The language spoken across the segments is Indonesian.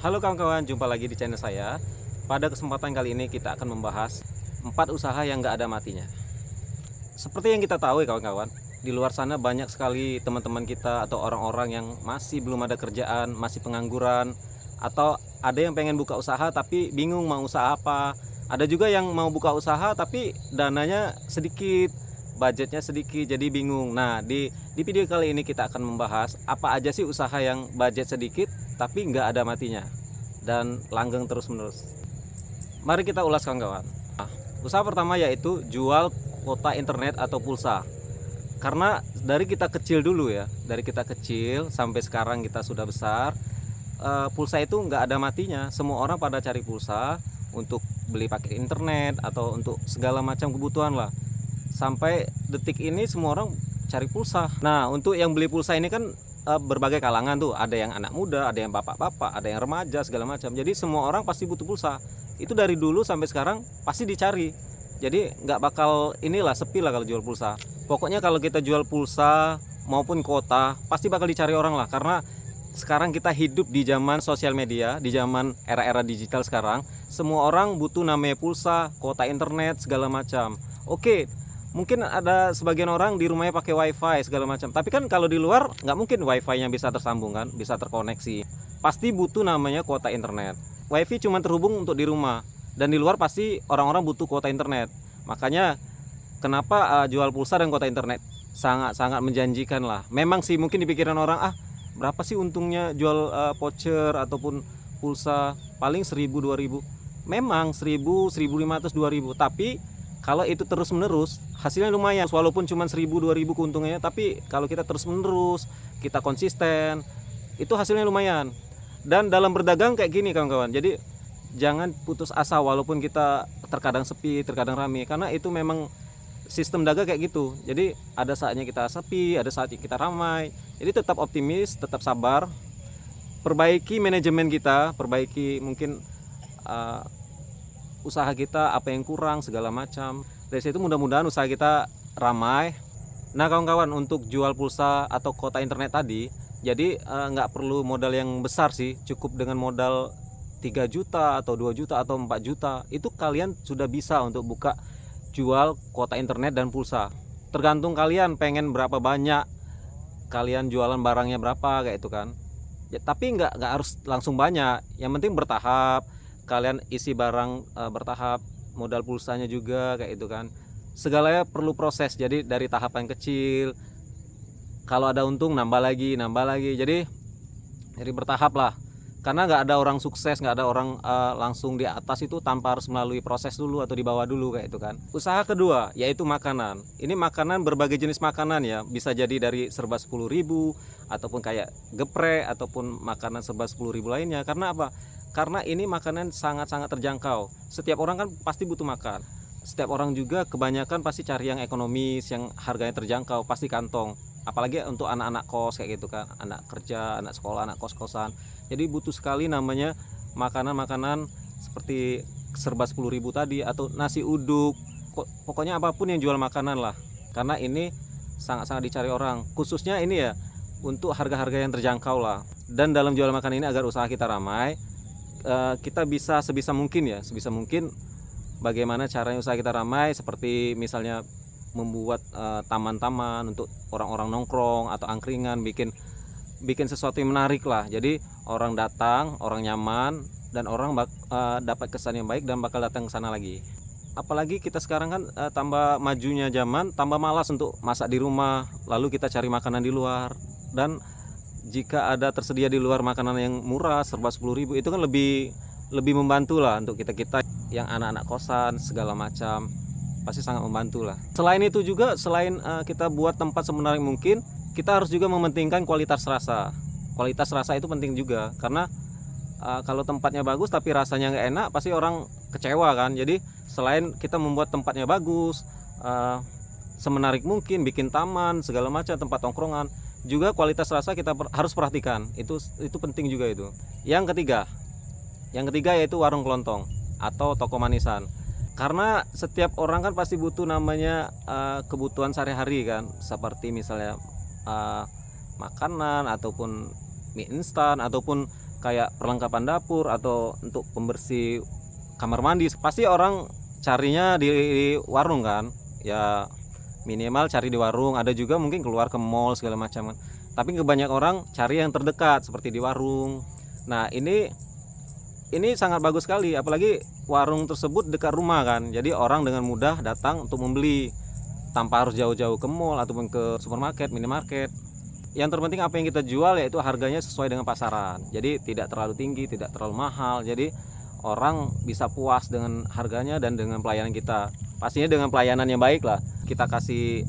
Halo kawan-kawan, jumpa lagi di channel saya. Pada kesempatan kali ini kita akan membahas 4 usaha yang nggak ada matinya. Seperti yang kita tahu ya kawan-kawan, di luar sana banyak sekali teman-teman kita atau orang-orang yang masih belum ada kerjaan, masih pengangguran, atau ada yang pengen buka usaha tapi bingung mau usaha apa. Ada juga yang mau buka usaha tapi dananya sedikit, budgetnya sedikit, jadi bingung. Nah, di video kali ini kita akan membahas apa aja sih usaha yang budget sedikit tapi nggak ada matinya dan langgeng terus-menerus. Mari kita ulas kawan-kawan. Nah, usaha pertama yaitu jual kuota internet atau pulsa. Karena dari kita kecil dulu ya, dari kita kecil sampai sekarang kita sudah besar, pulsa itu nggak ada matinya. Semua orang pada cari pulsa untuk beli paket internet atau untuk segala macam kebutuhan lah. Sampai detik ini semua orang cari pulsa. Nah, untuk yang beli pulsa ini kan berbagai kalangan tuh, ada yang anak muda, ada yang bapak-bapak, ada yang remaja, segala macam. Jadi semua orang pasti butuh pulsa. Itu dari dulu sampai sekarang pasti dicari. Jadi nggak bakal inilah sepi lah kalau jual pulsa. Pokoknya kalau kita jual pulsa maupun kuota pasti bakal dicari orang lah, karena sekarang kita hidup di zaman sosial media, di zaman era-era digital sekarang. Semua orang butuh namanya pulsa, kuota internet, segala macam. Oke, mungkin ada sebagian orang di rumahnya pakai wifi segala macam, tapi kan kalau di luar nggak mungkin wifi-nya bisa tersambung kan, bisa terkoneksi. Pasti butuh namanya kuota internet. Wifi cuma terhubung untuk di rumah, dan di luar pasti orang-orang butuh kuota internet. Makanya kenapa jual pulsa dan kuota internet sangat-sangat menjanjikan lah. Memang sih mungkin di pikiran orang, berapa sih untungnya jual voucher ataupun pulsa, paling 1000 2000. Memang 1000 1500 2000, tapi kalau itu terus menerus hasilnya lumayan, walaupun cuma 1000 2000 keuntungannya, tapi kalau kita terus menerus, kita konsisten, itu hasilnya lumayan. Dan dalam berdagang kayak gini kawan-kawan, jadi jangan putus asa walaupun kita terkadang sepi, terkadang rame, karena itu memang sistem dagang kayak gitu. Jadi ada saatnya kita sepi, ada saatnya kita ramai. Jadi tetap optimis, tetap sabar, perbaiki manajemen kita, perbaiki mungkin usaha kita apa yang kurang segala macam. Dari situ mudah-mudahan usaha kita ramai. Nah kawan-kawan, untuk jual pulsa atau kuota internet tadi, jadi nggak perlu modal yang besar sih, cukup dengan modal 3 juta atau 2 juta atau 4 juta itu kalian sudah bisa untuk buka jual kuota internet dan pulsa. Tergantung kalian pengen berapa banyak, kalian jualan barangnya berapa kayak itu kan ya, tapi nggak harus langsung banyak, yang penting bertahap. Kalian isi barang bertahap, modal pulsanya juga kayak itu kan, segalanya perlu proses. Jadi dari tahapan kecil, kalau ada untung nambah lagi, jadi bertahap lah. Karena nggak ada orang sukses, nggak ada orang langsung di atas itu tanpa harus melalui proses dulu atau di bawah dulu kayak itu kan. Usaha kedua yaitu makanan. Ini makanan, berbagai jenis makanan ya, bisa jadi dari serba 10.000 ataupun kayak geprek ataupun makanan serba 10.000 lainnya. Karena apa? Karena ini makanan sangat-sangat terjangkau. Setiap orang kan pasti butuh makan. Setiap orang juga kebanyakan pasti cari yang ekonomis, yang harganya terjangkau, pasti kantong. Apalagi untuk anak-anak kos kayak gitu kan, anak kerja, anak sekolah, anak kos-kosan. Jadi butuh sekali namanya makanan-makanan seperti serba 10.000 tadi, atau nasi uduk, pokoknya apapun yang jual makanan lah. Karena ini sangat-sangat dicari orang, khususnya ini ya untuk harga-harga yang terjangkau lah. Dan dalam jual makan ini agar usaha kita ramai, kita bisa sebisa mungkin bagaimana caranya usaha kita ramai, seperti misalnya membuat taman-taman untuk orang-orang nongkrong atau angkringan, bikin sesuatu yang menarik lah. Jadi orang datang, orang nyaman, dan orang dapat kesan yang baik dan bakal datang ke sana lagi. Apalagi kita sekarang kan tambah majunya zaman, tambah malas untuk masak di rumah, lalu kita cari makanan di luar. Dan jika ada tersedia di luar makanan yang murah serba 10.000, itu kan lebih membantu lah untuk kita yang anak-anak kosan segala macam, pasti sangat membantu lah. Selain itu juga, selain kita buat tempat semenarik mungkin, kita harus juga mementingkan kualitas rasa. Kualitas rasa itu penting juga, karena kalau tempatnya bagus tapi rasanya nggak enak, pasti orang kecewa kan. Jadi selain kita membuat tempatnya bagus, semenarik mungkin, bikin taman segala macam, tempat tongkrongan, juga kualitas rasa kita harus perhatikan. Itu penting juga itu. Yang ketiga yaitu warung kelontong atau toko manisan. Karena setiap orang kan pasti butuh namanya kebutuhan sehari-hari kan, seperti misalnya makanan ataupun mie instan ataupun kayak perlengkapan dapur atau untuk pembersih kamar mandi, pasti orang carinya di warung kan. Ya minimal cari di warung, ada juga mungkin keluar ke mall segala macam kan. Tapi kebanyakan orang cari yang terdekat seperti di warung. Nah, ini sangat bagus sekali, apalagi warung tersebut dekat rumah kan. Jadi orang dengan mudah datang untuk membeli tanpa harus jauh-jauh ke mall ataupun ke supermarket, minimarket. Yang terpenting apa yang kita jual yaitu harganya sesuai dengan pasaran. Jadi tidak terlalu tinggi, tidak terlalu mahal. Jadi orang bisa puas dengan harganya dan dengan pelayanan kita. Pastinya dengan pelayanan yang baik lah. Kita kasih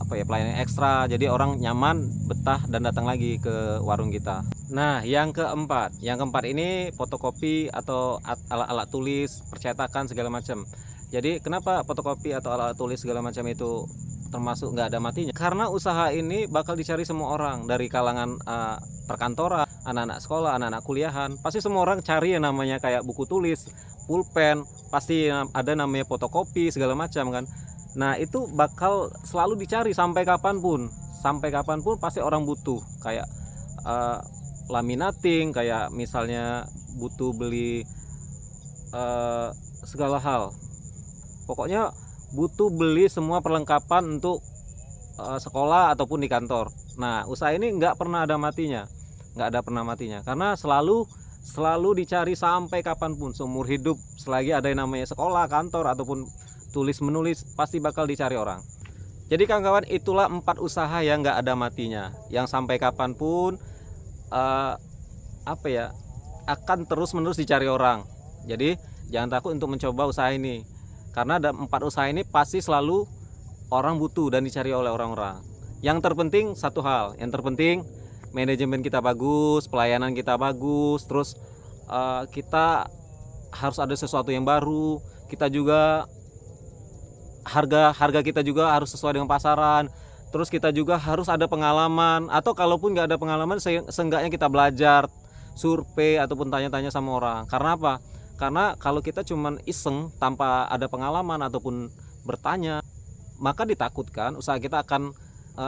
pelayanan ekstra. Jadi orang nyaman, betah dan datang lagi ke warung kita. Nah, yang keempat ini fotokopi atau alat-alat tulis, percetakan segala macam. Jadi kenapa fotokopi atau alat tulis segala macam itu termasuk nggak ada matinya? Karena usaha ini bakal dicari semua orang dari kalangan perkantoran, anak-anak sekolah, anak-anak kuliahan. Pasti semua orang cari yang namanya kayak buku tulis, pulpen, pasti ada namanya fotokopi segala macam kan. Nah, itu bakal selalu dicari sampai kapanpun. Sampai kapanpun pasti orang butuh kayak laminating, kayak misalnya butuh beli segala hal. Pokoknya butuh beli semua perlengkapan untuk sekolah ataupun di kantor. Nah, usaha ini nggak pernah ada matinya, karena selalu dicari sampai kapanpun, seumur hidup. Selagi ada yang namanya sekolah, kantor ataupun tulis menulis, pasti bakal dicari orang. Jadi kawan-kawan, itulah 4 usaha yang nggak ada matinya, yang sampai kapanpun akan terus-menerus dicari orang. Jadi jangan takut untuk mencoba usaha ini. Karena ada 4 usaha ini pasti selalu orang butuh dan dicari oleh orang-orang. Yang terpenting satu hal, manajemen kita bagus, pelayanan kita bagus, terus kita harus ada sesuatu yang baru. Kita juga harga kita juga harus sesuai dengan pasaran. Terus kita juga harus ada pengalaman, atau kalaupun nggak ada pengalaman, seenggaknya kita belajar, survei ataupun tanya-tanya sama orang. Karena apa? Karena kalau kita cuman iseng tanpa ada pengalaman ataupun bertanya, maka ditakutkan usaha kita akan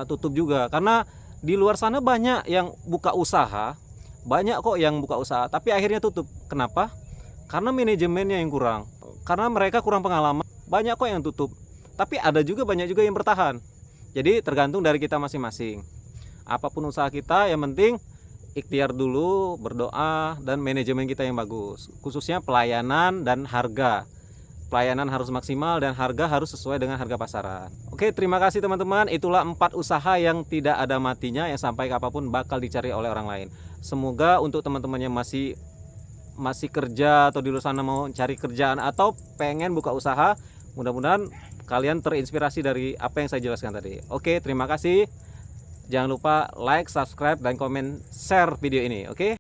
tutup juga. Karena di luar sana banyak yang buka usaha, tapi akhirnya tutup. Kenapa? Karena manajemennya yang kurang, karena mereka kurang pengalaman. Banyak kok yang tutup, tapi ada juga banyak juga yang bertahan. Jadi tergantung dari kita masing-masing. Apapun usaha kita, yang penting ikhtiar dulu, berdoa, dan manajemen kita yang bagus. Khususnya pelayanan dan harga. Pelayanan harus maksimal dan harga harus sesuai dengan harga pasaran. Oke, terima kasih teman-teman. Itulah 4 usaha yang tidak ada matinya, yang sampai kapanpun bakal dicari oleh orang lain. Semoga untuk teman-teman yang masih kerja atau di luar sana mau cari kerjaan atau pengen buka usaha, mudah-mudahan kalian terinspirasi dari apa yang saya jelaskan tadi. Oke, terima kasih. Jangan lupa like, subscribe, dan komen, share video ini. Oke?